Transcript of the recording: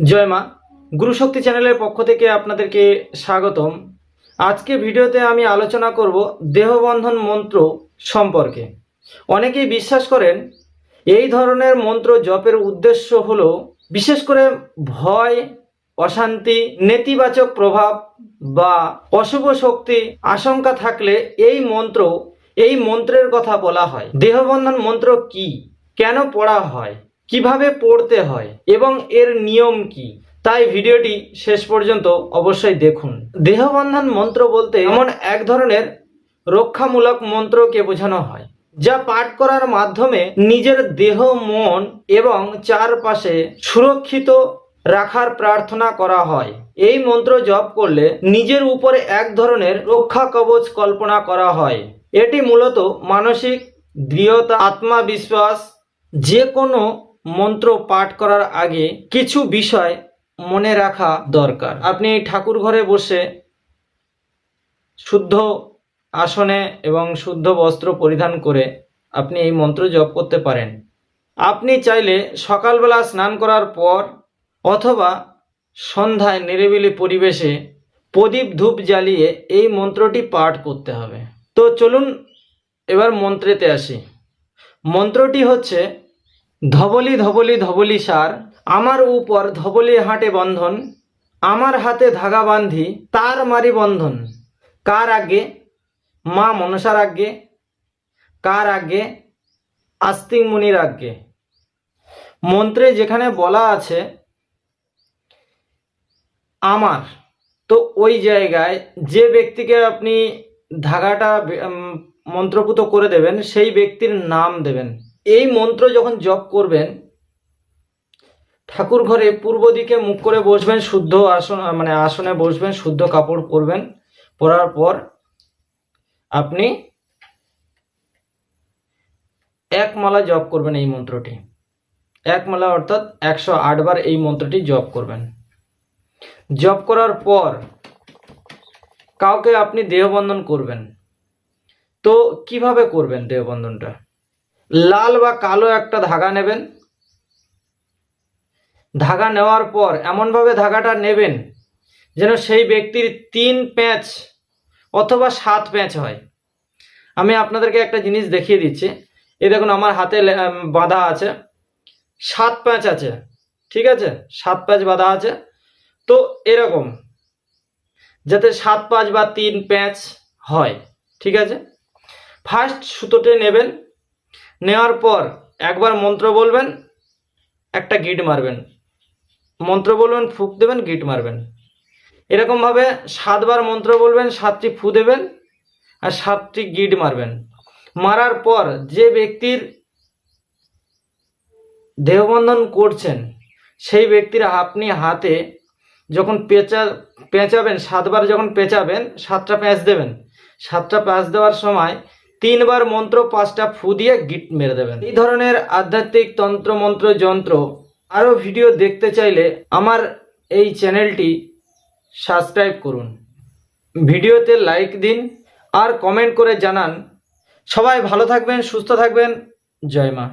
জয় মা। গুরুশক্তি চ্যানেলের পক্ষ থেকে আপনাদেরকে স্বাগতম। আজকে ভিডিওতে আমি আলোচনা করব দেহবন্ধন মন্ত্র সম্পর্কে। অনেকেই বিশ্বাস করেন এই ধরনের মন্ত্র জপের উদ্দেশ্য হলো বিশেষ করে ভয়, অশান্তি, নেতিবাচক প্রভাব বা অশুভ শক্তি আশঙ্কা থাকলে এই মন্ত্রের কথা বলা হয়। দেহবন্ধন মন্ত্র কি, কেন পড়া হয়, কিভাবে পড়তে হয় এবং এর নিয়ম কি, তাই ভিডিওটি শেষ পর্যন্ত অবশ্যই দেখুন। দেহবন্ধন মন্ত্র বলতে এমন এক ধরনের রক্ষামূলক মন্ত্রকে বোঝানো হয় যা পাঠ করার মাধ্যমে নিজের দেহ, মন এবং চারপাশে সুরক্ষিত রাখার প্রার্থনা করা হয়। এই মন্ত্র জপ করলে নিজের উপরে এক ধরনের রক্ষা কবচ কল্পনা করা হয়। এটি মূলত মানসিক দৃঢ়তা, আত্মবিশ্বাস। যে কোনো মন্ত্র পাঠ করার আগে কিছু বিষয় মনে রাখা দরকার। আপনি ঠাকুর ঘরে বসে শুদ্ধ আসনে এবং শুদ্ধ বস্ত্র পরিধান করে আপনি এই মন্ত্র জপ করতে পারেন। আপনি চাইলে সকালবেলা স্নান করার পর অথবা সন্ধ্যায় নিরিবিলি পরিবেশে প্রদীপ ধূপ জ্বালিয়ে এই মন্ত্রটি পাঠ করতে হবে। তো চলুন এবার মন্ত্রেতে আসি। মন্ত্রটি হচ্ছে, ধবলি ধবলি ধবলি সার, আমার উপর ধবলি হাটে বন্ধন, আমার হাতে ধাগা বান্ধি তার মারি বন্ধন। কার আগে? মা মনসার আগে। কার আগে? আস্তিক মুনির আগে। মন্ত্রে যেখানে বলা আছে আমার, তো ওই জায়গায় যে ব্যক্তিকে আপনি ধাগাটা মন্ত্রপুত করে দেবেন সেই ব্যক্তির নাম দেবেন। এই মন্ত্র যখন জপ করবেন ঠাকুর ঘরে পূর্ব দিকে মুখ করে বসবেন, শুদ্ধ আসনে বসবেন, শুদ্ধ কাপড় পরবেন। পরার পর আপনি এক মালা জপ করবেন এই মন্ত্রটি। এক মালা অর্থাৎ 108 বার এই মন্ত্রটি জপ করবেন। জপ করার পর কাউকে আপনি দেহবন্ধন করবেন। তো কিভাবে করবেন দেহবন্ধনটা? লাল বা কালো একটা ধাগা নেবেন। ধাগা নেওয়ার পর এমনভাবে ধাগাটা নেবেন যেন সেই ব্যক্তির 3 প্যাঁচ অথবা 7 প্যাঁচ হয়। আমি আপনাদেরকে একটা জিনিস দেখিয়ে দিচ্ছি। এই দেখুন আমার হাতে বাঁধা আছে, 7 প্যাঁচ আছে, ঠিক আছে? 7 প্যাঁচ বাঁধা আছে। তো এরকম যাতে 7 প্যাঁচ বা 3 প্যাঁচ হয়, ঠিক আছে? ফার্স্ট সুতোতে নেবেন, নেওয়ার পর একবার মন্ত্র বলবেন, একটা গিট মারবেন। মন্ত্র বলবেন, ফুঁক দেবেন, গিট মারবেন। এরকমভাবে 7 বার মন্ত্র বলবেন, 7টি ফু দেবেন আর 7টি গিট মারবেন। মারার পর যে ব্যক্তির দেহবন্ধন করছেন সেই ব্যক্তির আপনি হাতে যখন পেঁচাবেন, 7 বার যখন পেঁচাবেন 7টা প্যাঁচ দেবেন। 7টা প্যাঁচ দেওয়ার সময় 3 বার মন্ত্র, 5টা ফু দিয়ে গিট মেরে দেবেন। এই ধরনের আধ্যাত্মিক তন্ত্র মন্ত্র যন্ত্র আরও ভিডিও দেখতে চাইলে আমার এই চ্যানেলটি সাবস্ক্রাইব করুন, ভিডিওতে লাইক দিন আর কমেন্ট করে জানান। সবাই ভালো থাকবেন, সুস্থ থাকবেন। জয় মা।